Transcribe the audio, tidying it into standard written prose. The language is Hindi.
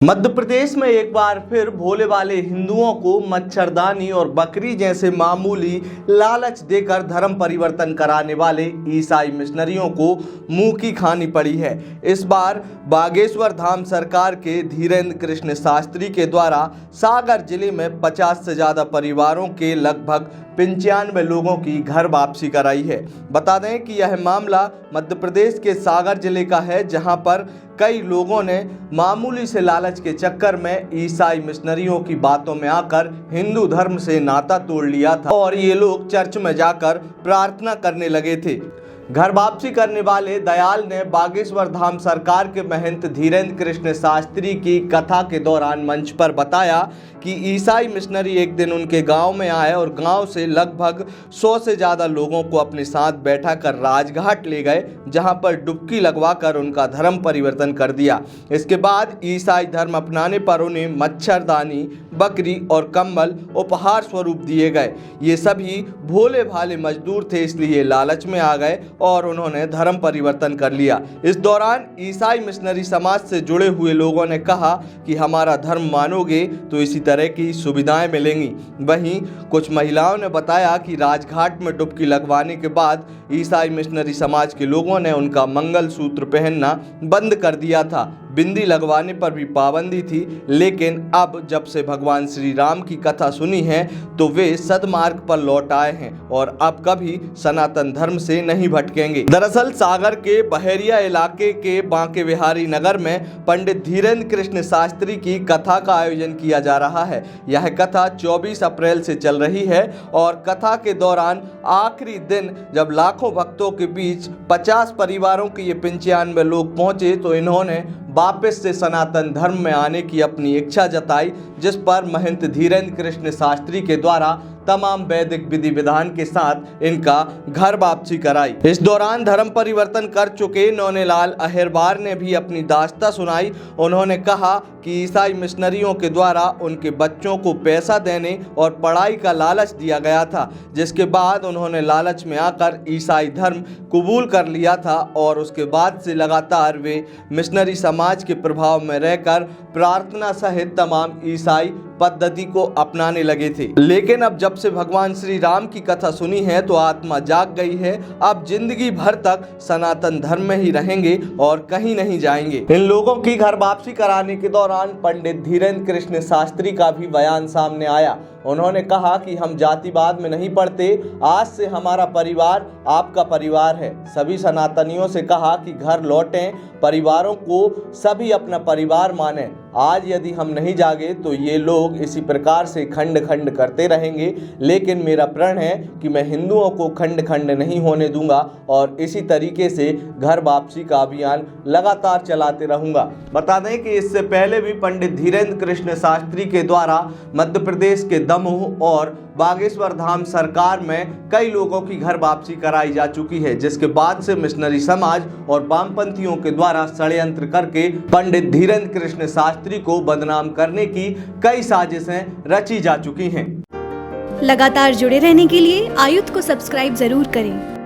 मध्य प्रदेश में एक बार फिर भोले वाले हिंदुओं को मच्छरदानी और बकरी जैसे मामूली लालच देकर धर्म परिवर्तन कराने वाले ईसाई मिशनरियों को मुंह की खानी पड़ी है। इस बार बागेश्वर धाम सरकार के धीरेन्द्र कृष्ण शास्त्री के द्वारा सागर जिले में 50 से ज़्यादा परिवारों के लगभग 95 लोगों की घर वापसी कराई है। बता दें कि यह मामला मध्य प्रदेश के सागर जिले का है, जहां पर कई लोगों ने मामूली से लालच के चक्कर में ईसाई मिशनरियों की बातों में आकर हिंदू धर्म से नाता तोड़ लिया था और ये लोग चर्च में जाकर प्रार्थना करने लगे थे। घर वापसी करने वाले दयाल ने बागेश्वर धाम सरकार के महंत धीरेन्द्र कृष्ण शास्त्री की कथा के दौरान मंच पर बताया कि ईसाई मिशनरी एक दिन उनके गांव में आए और गांव से लगभग 100 से ज़्यादा लोगों को अपने साथ बैठा कर राजघाट ले गए, जहां पर डुबकी लगवाकर उनका धर्म परिवर्तन कर दिया। इसके बाद ईसाई धर्म अपनाने पर उन्हें मच्छरदानी, बकरी और कंबल उपहार स्वरूप दिए गए। ये सभी भोले भाले मजदूर थे, इसलिए लालच में आ गए और उन्होंने धर्म परिवर्तन कर लिया। इस दौरान ईसाई मिशनरी समाज से जुड़े हुए लोगों ने कहा कि हमारा धर्म मानोगे तो इसी तरह की सुविधाएं मिलेंगी। वहीं कुछ महिलाओं ने बताया कि राजघाट में डुबकी लगवाने के बाद ईसाई मिशनरी समाज के लोगों ने उनका मंगलसूत्र पहनना बंद कर दिया था। बिंदी लगवाने पर भी पाबंदी थी, लेकिन अब जब से भगवान श्री राम की कथा सुनी है तो वे सदमार्ग पर लौट आए हैं और अब कभी सनातन धर्म से नहीं भटकेंगे। दरअसल सागर के बहरिया इलाके के बांके बिहारी नगर में पंडित धीरेन्द्र कृष्ण शास्त्री की कथा का आयोजन किया जा रहा है। यह कथा 24 अप्रैल से चल रही है और कथा के दौरान आखिरी दिन जब लाखों भक्तों के बीच 50 परिवारों के ये 95 लोग पहुंचे तो इन्होंने वापस से सनातन धर्म में आने की अपनी इच्छा जताई, जिस पर महंत धीरेन्द्र कृष्ण शास्त्री के द्वारा तमाम वैदिक विधि विधान के साथ इनका घर वापसी कराई। इस दौरान धर्म परिवर्तन कर चुके नौनेलाल अहिरबार ने भी अपनी दास्तां सुनाई। उन्होंने कहा कि ईसाई मिशनरियों के द्वारा उनके बच्चों को पैसा देने और पढ़ाई का लालच दिया गया था, जिसके बाद उन्होंने लालच में आकर ईसाई धर्म कबूल कर लिया था और उसके बाद से लगातार वे मिशनरी समाज के प्रभाव में रहकर प्रार्थना सहित तमाम ईसाई पद्धति को अपनाने लगे थे। लेकिन अब जब से भगवान श्री राम की कथा सुनी है तो आत्मा जाग गई है। अब जिंदगी भर तक सनातन धर्म में ही रहेंगे और कहीं नहीं जाएंगे। इन लोगों की घर वापसी कराने के दौरान पंडित धीरेन्द्र कृष्ण शास्त्री का भी बयान सामने आया। उन्होंने कहा कि हम जातिवाद में नहीं पड़ते, आज से हमारा परिवार आपका परिवार है। सभी सनातनियों से कहा कि घर लौटें, परिवारों को सभी अपना परिवार माने। आज यदि हम नहीं जागे तो ये लोग इसी प्रकार से खंड खंड करते रहेंगे, लेकिन मेरा प्रण है कि मैं हिंदुओं को खंड खंड नहीं होने दूंगा और इसी तरीके से घर वापसी का अभियान लगातार चलाते रहूंगा। बता दें कि इससे पहले भी पंडित धीरेन्द्र कृष्ण शास्त्री के द्वारा मध्य प्रदेश के दमोह और बागेश्वर धाम सरकार में कई लोगों की घर वापसी कराई जा चुकी है, जिसके बाद से मिशनरी समाज और वामपंथियों के द्वारा षड्यंत्र करके पंडित धीरेन्द्र कृष्ण शास्त्री को बदनाम करने की कई साजिशें रची जा चुकी हैं। लगातार जुड़े रहने के लिए आयुक्त को सब्सक्राइब जरूर करें।